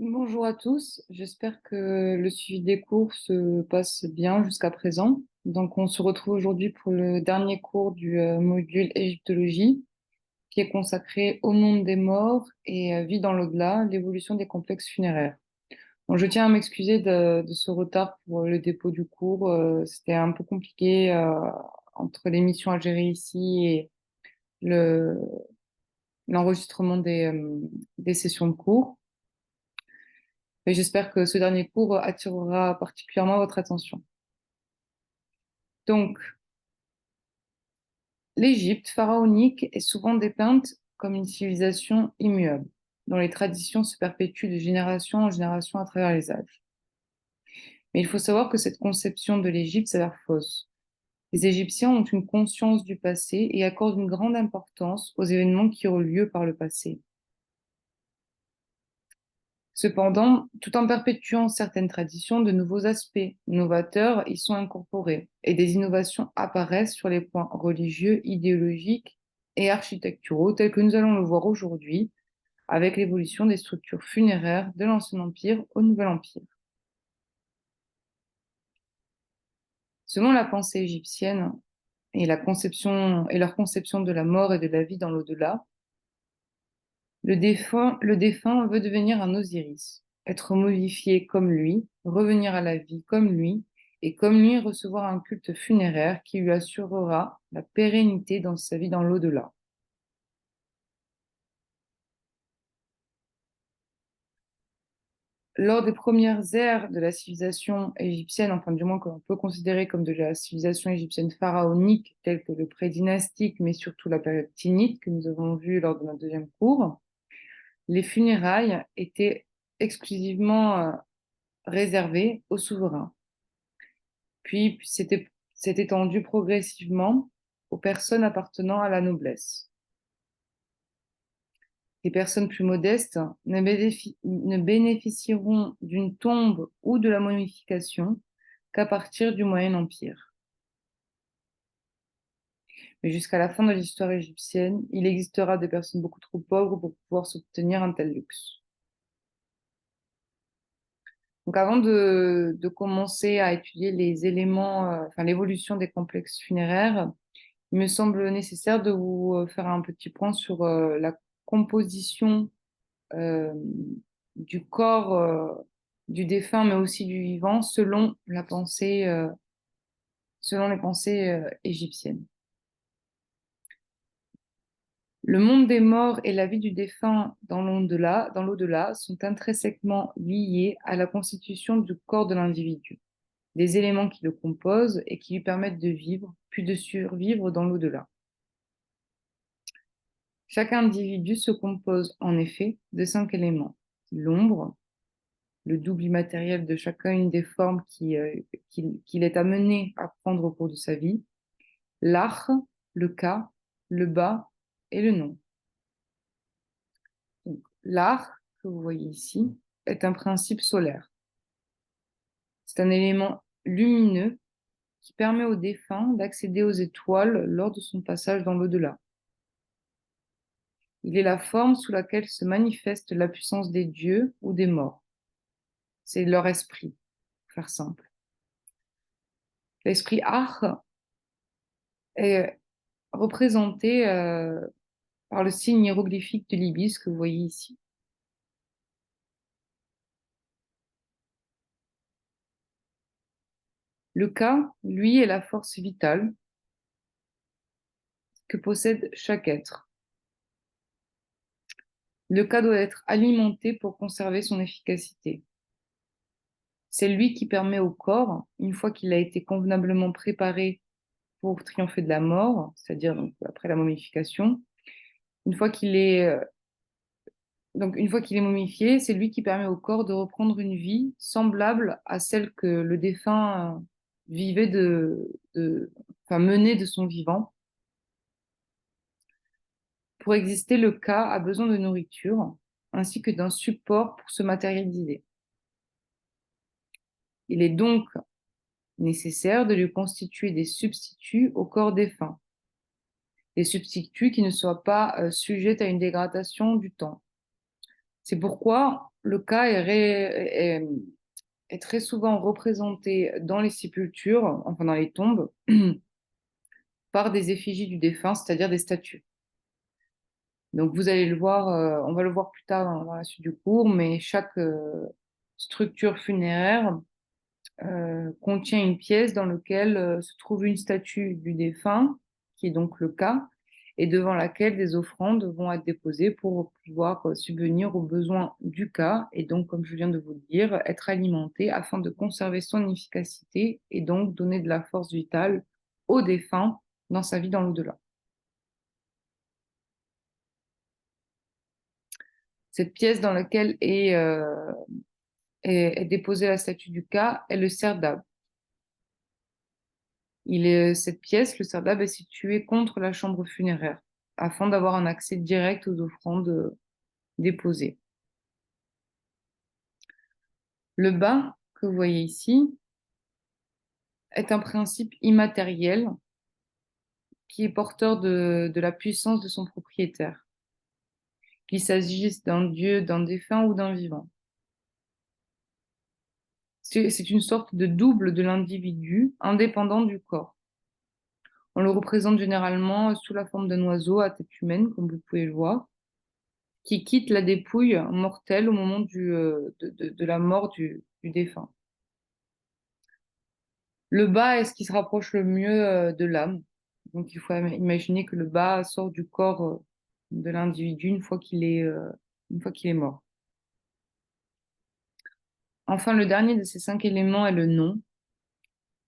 Bonjour à tous, j'espère que le suivi des cours se passe bien jusqu'à présent. Donc, on se retrouve aujourd'hui pour le dernier cours du module égyptologie, qui est consacré au monde des morts et vie dans l'au-delà, l'évolution des complexes funéraires. Bon, je tiens à m'excuser de ce retard pour le dépôt du cours. C'était un peu compliqué entre les missions à gérer ici et le, l'enregistrement des sessions de cours. Et j'espère que ce dernier cours attirera particulièrement votre attention. Donc, l'Égypte pharaonique est souvent dépeinte comme une civilisation immuable, dont les traditions se perpétuent de génération en génération à travers les âges. Mais il faut savoir que cette conception de l'Égypte s'avère fausse. Les Égyptiens ont une conscience du passé et accordent une grande importance aux événements qui ont eu lieu par le passé. Cependant, tout en perpétuant certaines traditions, de nouveaux aspects novateurs y sont incorporés et des innovations apparaissent sur les points religieux, idéologiques et architecturaux tels que nous allons le voir aujourd'hui avec l'évolution des structures funéraires de l'Ancien Empire au Nouvel Empire. Selon la pensée égyptienne et leur conception de la mort et de la vie dans l'au-delà, le défunt veut devenir un Osiris, être momifié comme lui, revenir à la vie comme lui, et comme lui recevoir un culte funéraire qui lui assurera la pérennité dans sa vie dans l'au-delà. Lors des premières ères de la civilisation égyptienne, enfin du moins que l'on peut considérer comme de la civilisation égyptienne pharaonique, telle que le pré-dynastique, mais surtout la période tinnite que nous avons vue lors de notre deuxième cours, les funérailles étaient exclusivement réservées aux souverains. Puis s'est étendu progressivement aux personnes appartenant à la noblesse. Les personnes plus modestes ne bénéficieront d'une tombe ou de la momification qu'à partir du Moyen Empire. Mais jusqu'à la fin de l'histoire égyptienne, il existera des personnes beaucoup trop pauvres pour pouvoir s'obtenir un tel luxe. Donc avant de commencer à étudier les éléments, enfin l'évolution des complexes funéraires, il me semble nécessaire de vous faire un petit point sur la composition euh, du corps du défunt, mais aussi du vivant, selon les pensées égyptiennes. Le monde des morts et la vie du défunt dans l'au-delà sont intrinsèquement liés à la constitution du corps de l'individu, des éléments qui le composent et qui lui permettent de vivre, puis de survivre dans l'au-delà. Chaque individu se compose en effet de 5 éléments. L'ombre, le double immatériel de chacune des formes qu'il est amené à prendre au cours de sa vie, l'art, le cas, le bas et le non. L'art, que vous voyez ici, est un principe solaire. C'est un élément lumineux qui permet au défunt d'accéder aux étoiles lors de son passage dans l'au-delà. Il est la forme sous laquelle se manifeste la puissance des dieux ou des morts. C'est leur esprit, pour faire simple. L'esprit Ar est représenté par le signe hiéroglyphique de l'ibis que vous voyez ici. Le Ka, lui, est la force vitale que possède chaque être. Le Ka doit être alimenté pour conserver son efficacité. C'est lui qui permet au corps, une fois qu'il a été convenablement préparé pour triompher de la mort, c'est-à-dire donc après la momification, une fois qu'il est une fois qu'il est momifié, c'est lui qui permet au corps de reprendre une vie semblable à celle que le défunt vivait enfin, menait de son vivant. Pour exister, le cas a besoin de nourriture ainsi que d'un support pour se matérialiser. Il est donc nécessaire de lui constituer des substituts au corps défunt, des substituts qui ne soient pas sujets à une dégradation du temps. C'est pourquoi le cas est très souvent représenté dans les sépultures, enfin dans les tombes, par des effigies du défunt, c'est-à-dire des statues. Donc vous allez le voir, on va le voir plus tard dans la suite du cours, mais chaque structure funéraire contient une pièce dans laquelle se trouve une statue du défunt, qui est donc le cas, et devant laquelle des offrandes vont être déposées pour pouvoir subvenir aux besoins du cas, et donc, comme je viens de vous le dire, être alimenté afin de conserver son efficacité et donc donner de la force vitale au défunt dans sa vie dans l'au-delà. Cette pièce dans laquelle est déposée la statue du cas est le serdab. Cette pièce, le serdab, est située contre la chambre funéraire, afin d'avoir un accès direct aux offrandes déposées. Le bas que vous voyez ici est un principe immatériel qui est porteur de la puissance de son propriétaire, qu'il s'agisse d'un dieu, d'un défunt ou d'un vivant. C'est une sorte de double de l'individu, indépendant du corps. On le représente généralement sous la forme d'un oiseau à tête humaine, comme vous pouvez le voir, qui quitte la dépouille mortelle au moment de la mort du défunt. Le bas est ce qui se rapproche le mieux de l'âme. Donc il faut imaginer que le bas sort du corps de l'individu une fois qu'il est mort. Enfin, le dernier de ces 5 éléments est le nom,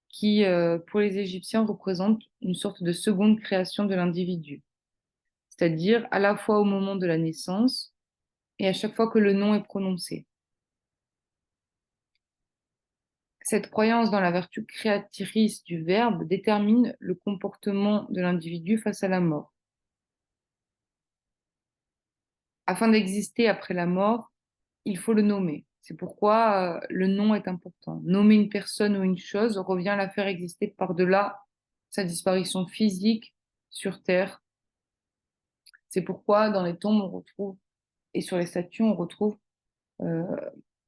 qui, pour les Égyptiens, représente une sorte de seconde création de l'individu, c'est-à-dire à la fois au moment de la naissance et à chaque fois que le nom est prononcé. Cette croyance dans la vertu créatrice du verbe détermine le comportement de l'individu face à la mort. Afin d'exister après la mort, il faut le nommer. C'est pourquoi le nom est important. Nommer une personne ou une chose revient à la faire exister par-delà sa disparition physique sur Terre. C'est pourquoi dans les tombes, on retrouve, et sur les statues, on retrouve euh,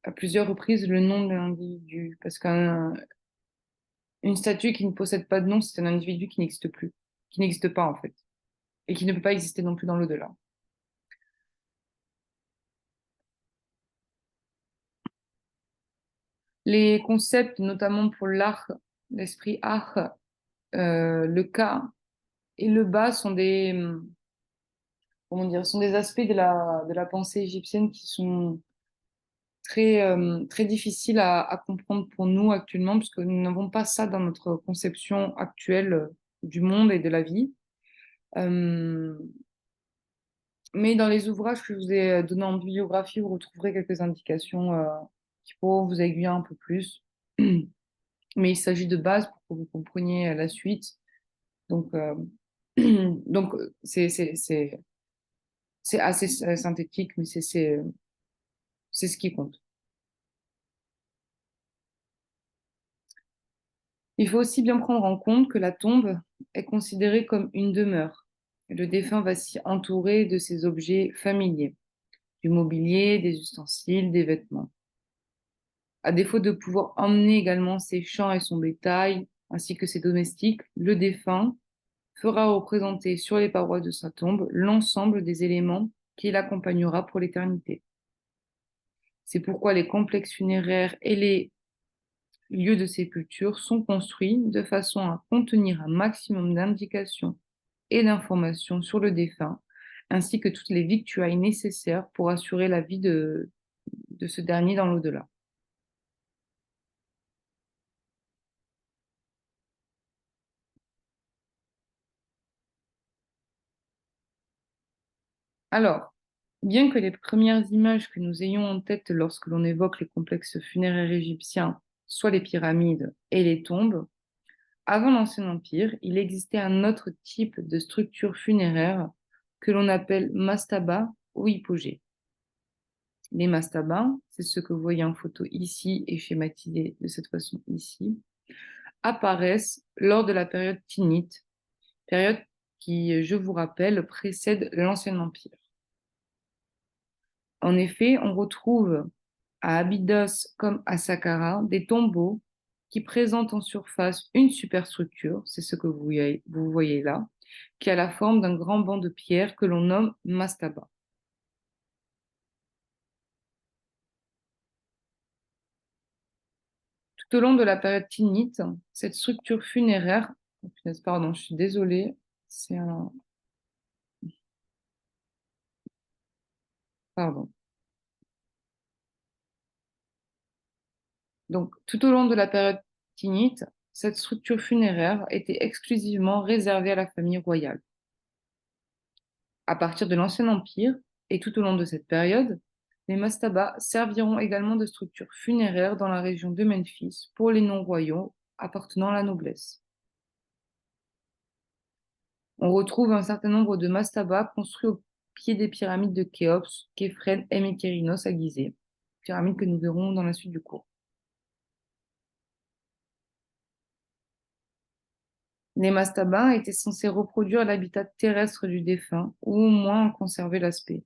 à plusieurs reprises le nom de l'individu. Parce qu'une statue qui ne possède pas de nom, c'est un individu qui n'existe plus, qui n'existe pas en fait, et qui ne peut pas exister non plus dans l'au-delà. Les concepts, notamment pour l'art, l'esprit art, le cas et le bas sont comment dire, sont des aspects de la pensée égyptienne qui sont très difficiles à comprendre pour nous actuellement, puisque nous n'avons pas ça dans notre conception actuelle du monde et de la vie. Euh, mais dans les ouvrages que je vous ai donnés en bibliographie, vous retrouverez quelques indications qui pourront vous aiguiller un peu plus. Mais il s'agit de base pour que vous compreniez la suite. Donc, donc c'est assez synthétique, mais c'est ce qui compte. Il faut aussi bien prendre en compte que la tombe est considérée comme une demeure. Le défunt va s'y entourer de ses objets familiers, du mobilier, des ustensiles, des vêtements. À défaut de pouvoir emmener également ses champs et son bétail, ainsi que ses domestiques, le défunt fera représenter sur les parois de sa tombe l'ensemble des éléments qui l'accompagnera pour l'éternité. C'est pourquoi les complexes funéraires et les lieux de sépulture sont construits de façon à contenir un maximum d'indications et d'informations sur le défunt, ainsi que toutes les victuailles nécessaires pour assurer la vie de ce dernier dans l'au-delà. Alors, bien que les premières images que nous ayons en tête lorsque l'on évoque les complexes funéraires égyptiens soient les pyramides et les tombes, avant l'Ancien Empire, il existait un autre type de structure funéraire que l'on appelle mastaba ou hypogée. Les mastabas, c'est ce que vous voyez en photo ici et schématisé de cette façon ici, apparaissent lors de la période tinnite, période qui, je vous rappelle, précède l'Ancien Empire. En effet, on retrouve à Abydos comme à Saqqara des tombeaux qui présentent en surface une superstructure, c'est ce que vous voyez là, qui a la forme d'un grand banc de pierre que l'on nomme mastaba. Tout au long de la période tinnite, cette structure funéraire, oh, punaise, pardon, je suis désolée, c'est un, pardon. Donc, tout au long de la période tinnite, cette structure funéraire était exclusivement réservée à la famille royale. À partir de l'Ancien Empire, et tout au long de cette période, les mastabas serviront également de structure funéraire dans la région de Memphis pour les non-royaux appartenant à la noblesse. On retrouve un certain nombre de mastabas construits au pied des pyramides de Khéops, Képhren et Mykérinos à Gizeh, pyramides que nous verrons dans la suite du cours. Les mastabas étaient censés reproduire l'habitat terrestre du défunt, ou au moins en conserver l'aspect.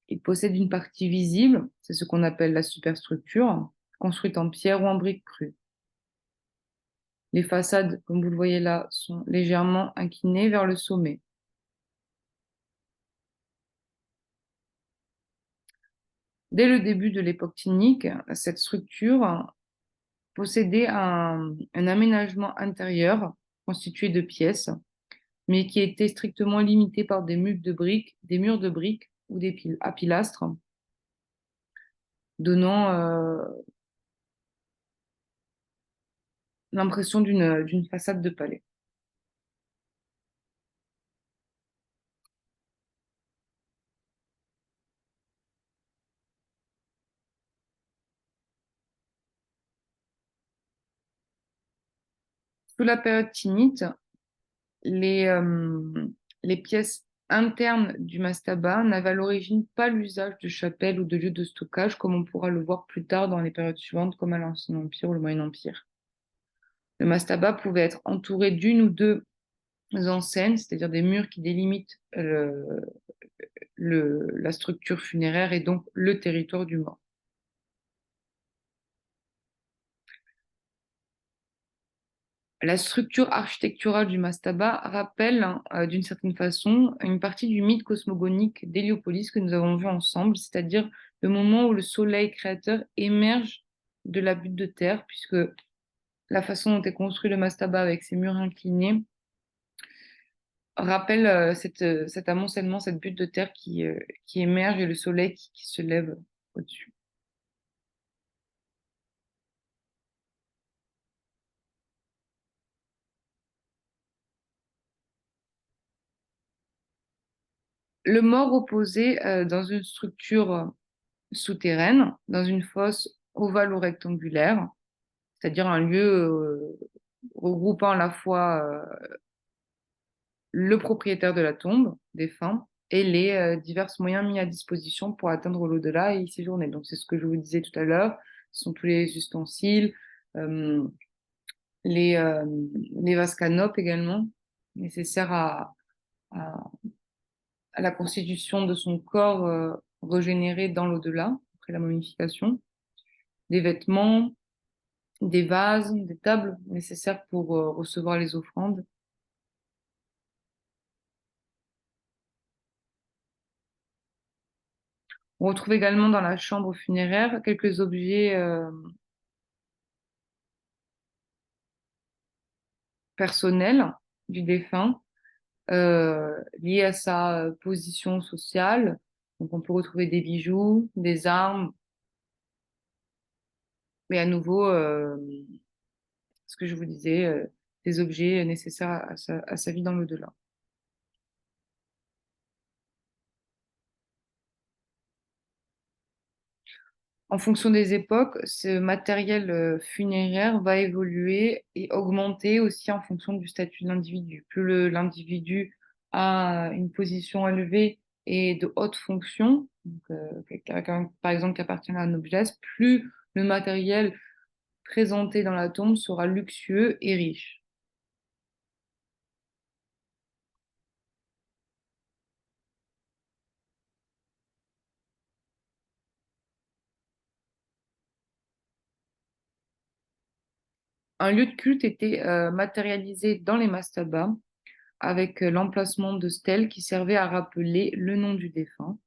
Ils possèdent une partie visible, c'est ce qu'on appelle la superstructure, construite en pierre ou en briques crues. Les façades, comme vous le voyez là, sont légèrement inclinées vers le sommet. Dès le début de l'époque tinnique, cette structure possédait un aménagement intérieur constitué de pièces, mais qui était strictement limité par des murs de briques ou à pilastres, donnant l'impression d'une façade de palais. Sous la période tinnite, les, euh, les pièces internes du mastaba n'avaient à l'origine pas l'usage de chapelles ou de lieux de stockage, comme on pourra le voir plus tard dans les périodes suivantes, comme à l'Ancien Empire ou le Moyen Empire. Le mastaba pouvait être entouré d'une ou deux enseignes, c'est-à-dire des murs qui délimitent la structure funéraire et donc le territoire du mort. La structure architecturale du mastaba rappelle, d'une certaine façon, une partie du mythe cosmogonique d'Héliopolis que nous avons vu ensemble, c'est-à-dire le moment où le soleil créateur émerge de la butte de terre, puisque la façon dont est construit le mastaba avec ses murs inclinés rappelle cet amoncellement, cette butte de terre qui émerge et le soleil qui se lève au-dessus. Le mort reposait dans une structure souterraine, dans une fosse ovale ou rectangulaire, c'est-à-dire un lieu regroupant à la fois le propriétaire de la tombe, défunt, et les divers moyens mis à disposition pour atteindre l'au-delà et y séjourner. Donc c'est ce que je vous disais tout à l'heure, ce sont tous les ustensiles, euh, les, euh, les vases canopes également, nécessaires à, à la constitution de son corps régénéré dans l'au-delà, après la momification, des vêtements, des vases, des tables nécessaires pour recevoir les offrandes. On retrouve également dans la chambre funéraire quelques objets personnels du défunt liés à sa position sociale. Donc on peut retrouver des bijoux, des armes, mais à nouveau, ce que je vous disais, des objets nécessaires à sa vie dans l'au-delà. En fonction des époques, ce matériel funéraire va évoluer et augmenter aussi en fonction du statut de l'individu. L'individu a une position élevée et de haute fonction, donc, quelqu'un, par exemple qui appartient à la noblesse, plus le matériel présenté dans la tombe sera luxueux et riche. Un lieu de culte était matérialisé dans les mastabas avec l'emplacement de stèles qui servaient à rappeler le nom du défunt.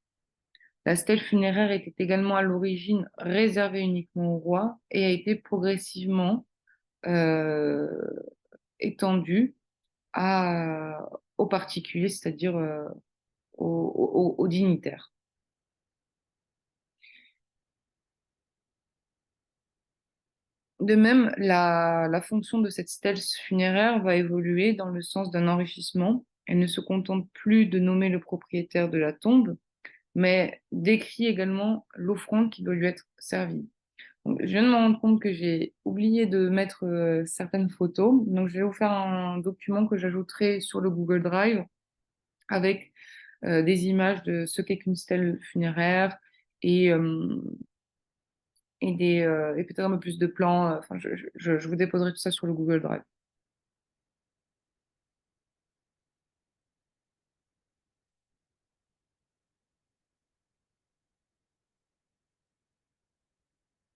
La stèle funéraire était également à l'origine réservée uniquement au roi et a été progressivement euh, étendue aux particuliers, c'est-à-dire aux dignitaires. De même, la fonction de cette stèle funéraire va évoluer dans le sens d'un enrichissement. Elle ne se contente plus de nommer le propriétaire de la tombe, mais décrit également l'offrande qui doit lui être servie. Donc, je viens de me rendre compte que j'ai oublié de mettre certaines photos. Donc, je vais vous faire un document que j'ajouterai sur le Google Drive avec des images de ce qu'est qu'une stèle funéraire et, euh, et peut-être un peu plus de plans. Enfin, je vous déposerai tout ça sur le Google Drive.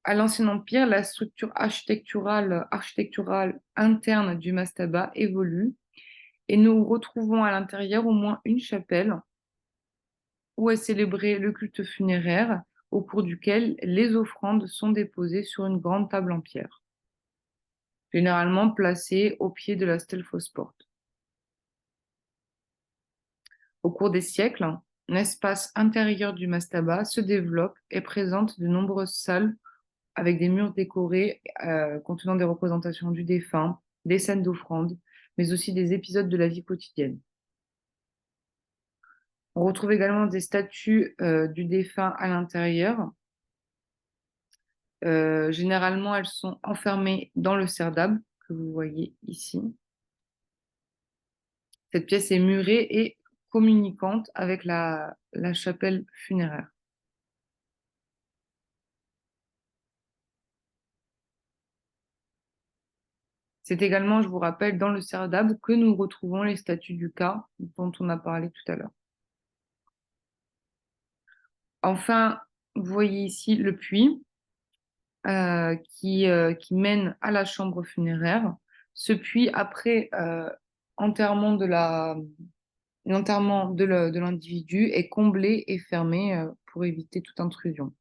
À l'Ancien Empire, la structure architecturale interne du mastaba évolue et nous retrouvons à l'intérieur au moins une chapelle où est célébré le culte funéraire, au cours duquel les offrandes sont déposées sur une grande table en pierre, généralement placée au pied de la stèle fausse porte. Au cours des siècles, l'espace intérieur du mastaba se développe et présente de nombreuses salles avec des murs décorés contenant des représentations du défunt, des scènes d'offrandes, mais aussi des épisodes de la vie quotidienne. On retrouve également des statues du défunt à l'intérieur. Généralement, elles sont enfermées dans le serdab que vous voyez ici. Cette pièce est murée et communicante avec la chapelle funéraire. C'est également, je vous rappelle, dans le serdab que nous retrouvons les statues du cas dont on a parlé tout à l'heure. Enfin, vous voyez ici le puits qui mène à la chambre funéraire. Ce puits, après enterrement l'enterrement de l'individu, est comblé et fermé pour éviter toute intrusion.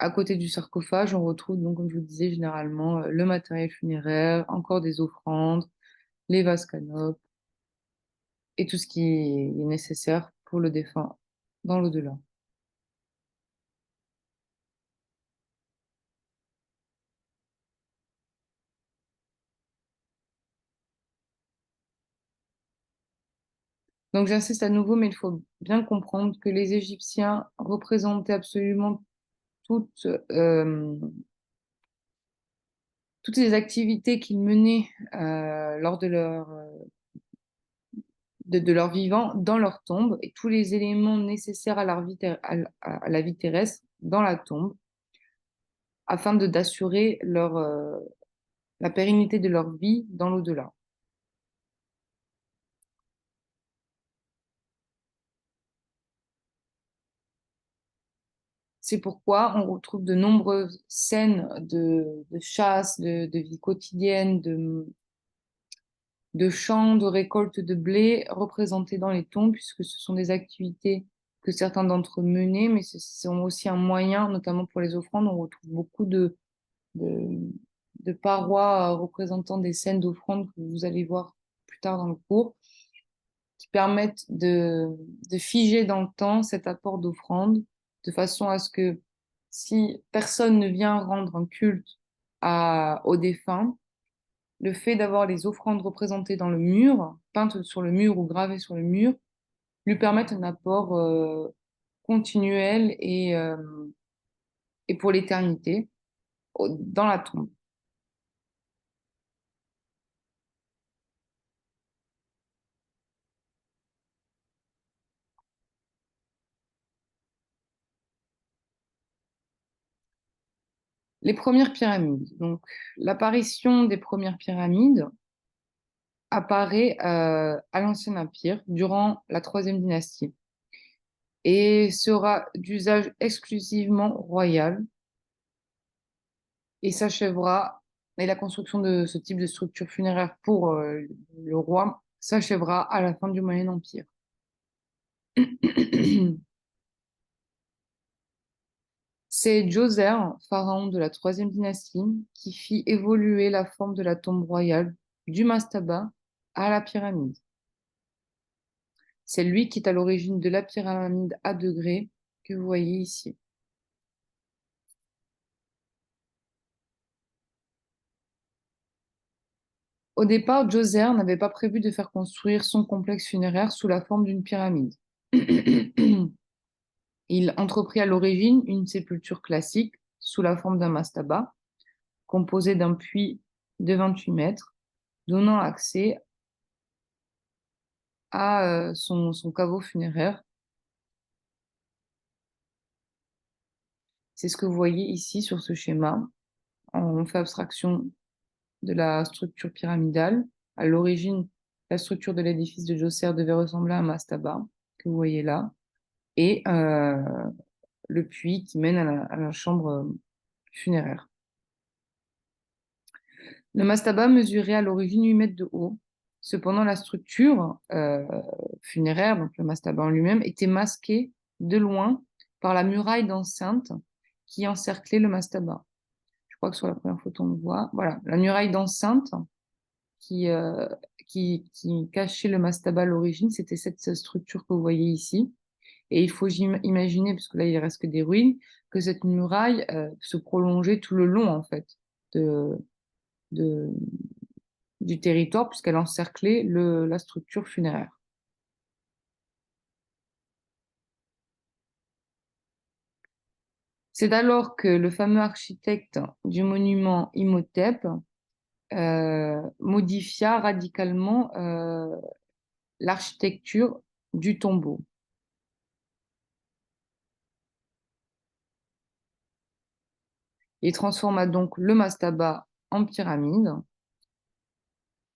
À côté du sarcophage, on retrouve donc, comme je vous disais, généralement le matériel funéraire, encore des offrandes, les vases canopes et tout ce qui est nécessaire pour le défunt dans l'au-delà. Donc j'insiste à nouveau, mais il faut bien comprendre que les Égyptiens représentaient absolument toutes, toutes les activités qu'ils menaient lors de leur vivant dans leur tombe et tous les éléments nécessaires à la vie terrestre dans la tombe afin d'assurer la pérennité de leur vie dans l'au-delà. C'est pourquoi on retrouve de nombreuses scènes de chasse, de vie quotidienne, de champs, de récolte de blé représentées dans les tombes, puisque ce sont des activités que certains d'entre eux menaient, mais c'est aussi un moyen, notamment pour les offrandes. On retrouve beaucoup de, de parois représentant des scènes d'offrandes que vous allez voir plus tard dans le cours, qui permettent de figer dans le temps cet apport d'offrande, de façon à ce que si personne ne vient rendre un culte aux défunts, le fait d'avoir les offrandes représentées dans le mur, peintes sur le mur ou gravées sur le mur, lui permettent un apport continuel et pour l'éternité dans la tombe. Les premières pyramides. Donc, l'apparition des premières pyramides apparaît à l'Ancien Empire durant la troisième dynastie et sera d'usage exclusivement royal. et s'achèvera, et la construction de ce type de structure funéraire pour le roi s'achèvera à la fin du Moyen Empire. C'est Djoser, pharaon de la troisième dynastie, qui fit évoluer la forme de la tombe royale du mastaba à la pyramide. C'est lui qui est à l'origine de la pyramide à degrés que vous voyez ici. Au départ, Djoser n'avait pas prévu de faire construire son complexe funéraire sous la forme d'une pyramide. Il entreprit à l'origine une sépulture classique sous la forme d'un mastaba, composé d'un puits de 28 mètres, donnant accès à son caveau funéraire. C'est ce que vous voyez ici sur ce schéma. On fait abstraction de la structure pyramidale. À l'origine, la structure de l'édifice de Djoser devait ressembler à un mastaba, que vous voyez là, et le puits qui mène à la chambre funéraire. Le mastaba mesurait à l'origine 8 mètres de haut. Cependant, la structure funéraire, donc le mastaba en lui-même, était masquée de loin par la muraille d'enceinte qui encerclait le mastaba. Je crois que sur la première photo, on le voit. Voilà, la muraille d'enceinte qui, euh, qui cachait le mastaba à l'origine, c'était cette structure que vous voyez ici. Et il faut imaginer, parce que là, il reste que des ruines, que cette muraille se prolongeait tout le long, en fait, de, de, du territoire, puisqu'elle encerclait la structure funéraire. C'est alors que le fameux architecte du monument Imhotep modifia radicalement l'architecture du tombeau. Il transforma donc le mastaba en pyramide.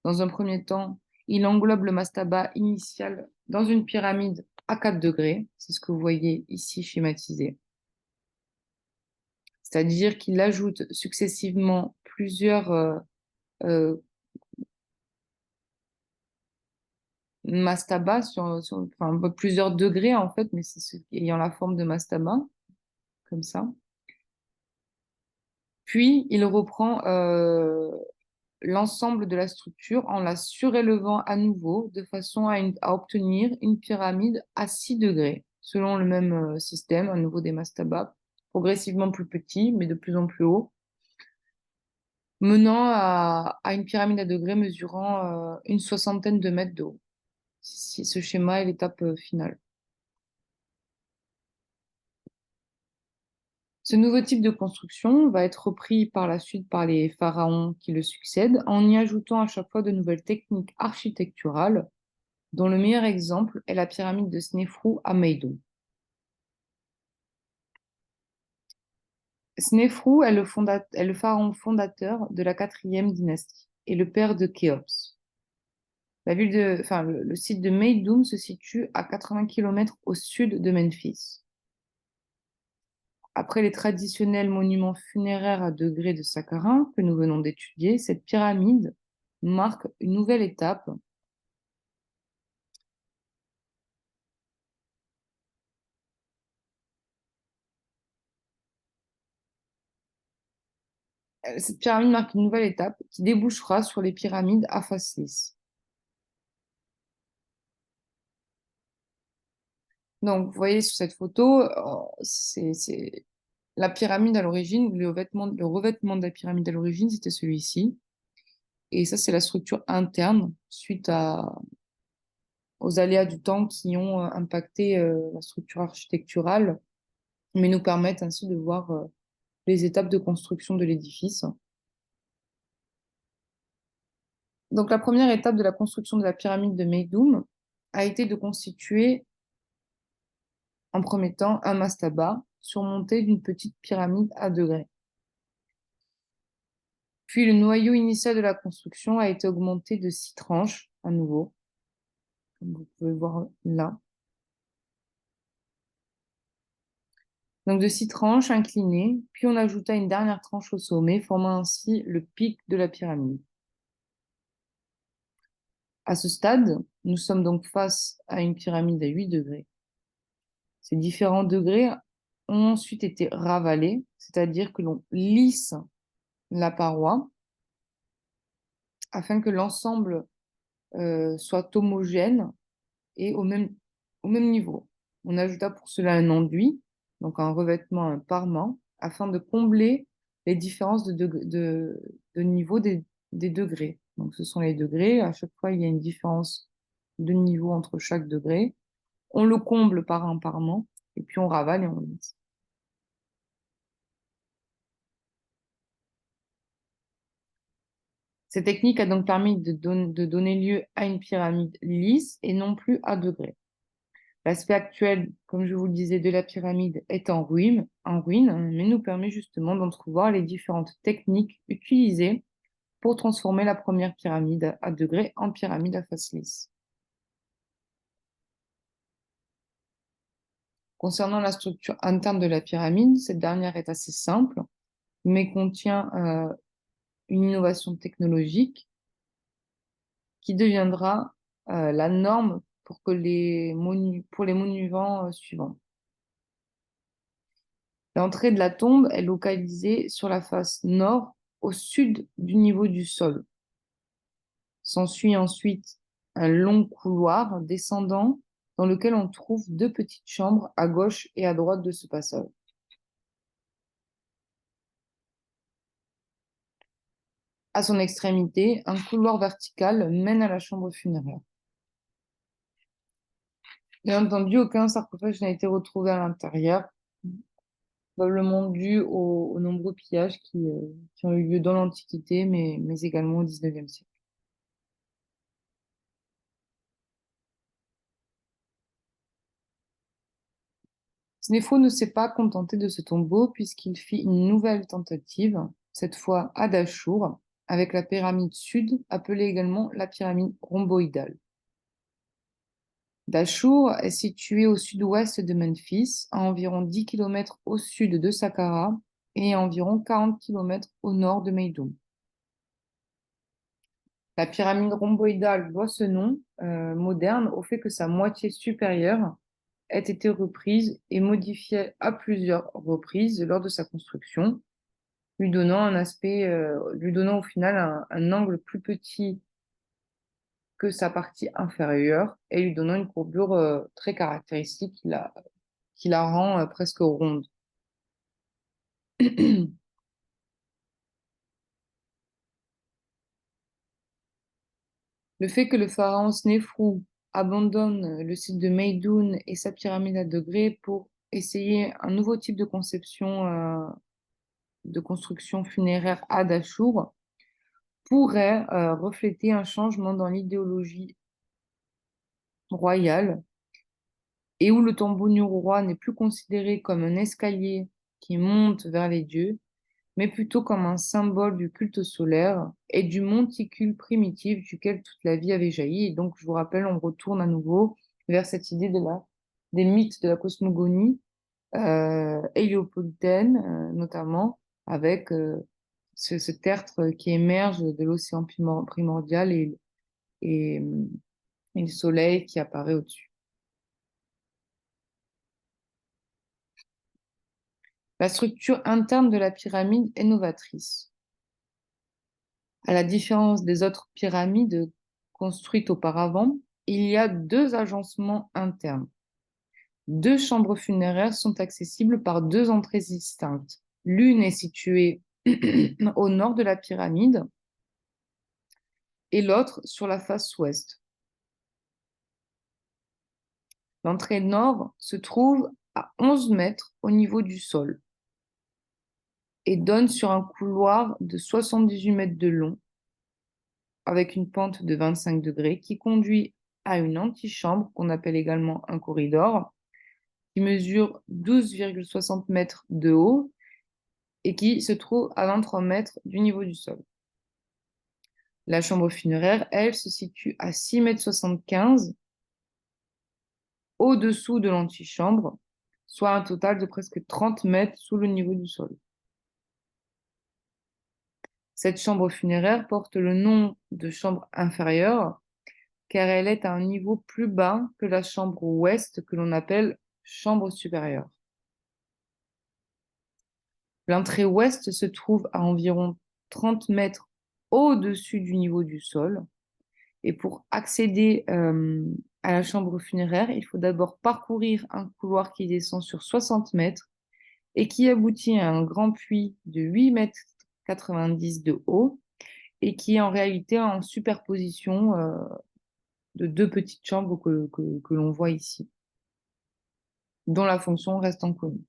Dans un premier temps, il englobe le mastaba initial dans une pyramide à 4 degrés. C'est ce que vous voyez ici schématisé. C'est-à-dire qu'il ajoute successivement plusieurs euh, mastaba enfin, plusieurs degrés en fait, mais ayant la forme de mastaba, comme ça. Puis il reprend l'ensemble de la structure en la surélevant à nouveau de façon à obtenir une pyramide à 6 degrés, selon le même système, à nouveau des mastabas, progressivement plus petits, mais de plus en plus haut, menant à une pyramide à degrés mesurant une soixantaine de mètres de haut. Ce schéma est l'étape finale. Ce nouveau type de construction va être repris par la suite par les pharaons qui le succèdent, en y ajoutant à chaque fois de nouvelles techniques architecturales, dont le meilleur exemple est la pyramide de Snéfrou à Meidou. Snéfrou est le pharaon fondateur de la quatrième dynastie et le père de Khéops. Le site de Meidoum se situe à 80 km au sud de Memphis. Après les traditionnels monuments funéraires à degrés de Sakharin que nous venons d'étudier, cette pyramide marque une nouvelle étape. Cette pyramide marque une nouvelle étape qui débouchera sur les pyramides à face lisse. Donc, vous voyez sur cette photo, c'est la pyramide à l'origine, le revêtement de la pyramide à l'origine, c'était celui-ci. Et ça, c'est la structure interne suite aux aléas du temps qui ont impacté la structure architecturale, mais nous permettent ainsi de voir les étapes de construction de l'édifice. Donc, la première étape de la construction de la pyramide de Meidoum a été de constituer, en premier temps, un mastaba surmonté d'une petite pyramide à degrés. Puis le noyau initial de la construction a été augmenté de 6 tranches, à nouveau, comme vous pouvez voir là. Donc de 6 tranches inclinées, puis on ajouta une dernière tranche au sommet, formant ainsi le pic de la pyramide. À ce stade, nous sommes donc face à une pyramide à 8 degrés. Ces différents degrés ont ensuite été ravalés, c'est-à-dire que l'on lisse la paroi afin que l'ensemble soit homogène et au même niveau. On ajouta pour cela un enduit, donc un revêtement, un parement, afin de combler les différences de niveau des degrés. Donc ce sont les degrés, à chaque fois il y a une différence de niveau entre chaque degré. On le comble par un parement, et puis on ravale et on lisse. Cette technique a donc permis de donner lieu à une pyramide lisse et non plus à degrés. L'aspect actuel, comme je vous le disais, de la pyramide est en ruine, mais nous permet justement d'entrevoir les différentes techniques utilisées pour transformer la première pyramide à degrés en pyramide à face lisse. Concernant la structure interne de la pyramide, cette dernière est assez simple, mais contient une innovation technologique qui deviendra la norme pour pour les monuments suivants. L'entrée de la tombe est localisée sur la face nord, au sud du niveau du sol. S'ensuit ensuite un long couloir descendant dans lequel on trouve 2 petites chambres à gauche et à droite de ce passage. À son extrémité, un couloir vertical mène à la chambre funéraire. Bien entendu, aucun sarcophage n'a été retrouvé à l'intérieur, probablement dû aux nombreux pillages qui ont eu lieu dans l'Antiquité, mais également au XIXe siècle. Snéfrou ne s'est pas contenté de ce tombeau puisqu'il fit une nouvelle tentative, cette fois à Dachour, avec la pyramide sud, appelée également la pyramide rhomboïdale. Dachour est située au sud-ouest de Memphis, à environ 10 km au sud de Saqqara et à environ 40 km au nord de Meydoum. La pyramide rhomboïdale doit ce nom moderne au fait que sa moitié supérieure ait été reprise et modifiée à plusieurs reprises lors de sa construction, lui donnant au final un angle plus petit que sa partie inférieure et lui donnant une courbure très caractéristique qui la rend presque ronde. Le fait que le pharaon Snéfrou abandonne le site de Meydoun et sa pyramide à degrés pour essayer un nouveau type de construction funéraire à Dachour pourrait refléter un changement dans l'idéologie royale et où le tombeau du roi n'est plus considéré comme un escalier qui monte vers les dieux, mais plutôt comme un symbole du culte solaire et du monticule primitif duquel toute la vie avait jailli. Et donc, je vous rappelle, on retourne à nouveau vers cette idée des mythes de la cosmogonie héliopolitaine, notamment, avec ce tertre qui émerge de l'océan primordial et, et le soleil qui apparaît au-dessus. La structure interne de la pyramide est novatrice. À la différence des autres pyramides construites auparavant, il y a 2 agencements internes. 2 chambres funéraires sont accessibles par 2 entrées distinctes. L'une est située au nord de la pyramide et l'autre sur la face ouest. L'entrée nord se trouve à 11 mètres au niveau du sol et donne sur un couloir de 78 mètres de long avec une pente de 25 degrés qui conduit à une antichambre qu'on appelle également un corridor qui mesure 12,60 mètres de haut et qui se trouve à 23 mètres du niveau du sol. La chambre funéraire, elle, se situe à 6,75 mètres au-dessous de l'antichambre, soit un total de presque 30 mètres sous le niveau du sol. Cette chambre funéraire porte le nom de chambre inférieure car elle est à un niveau plus bas que la chambre ouest que l'on appelle chambre supérieure. L'entrée ouest se trouve à environ 30 mètres au-dessus du niveau du sol. Et pour accéder à la chambre funéraire, il faut d'abord parcourir un couloir qui descend sur 60 mètres et qui aboutit à un grand puits de 8,90 mètres de haut et qui est en réalité en superposition de deux petites chambres que l'on voit ici, dont la fonction reste inconnue.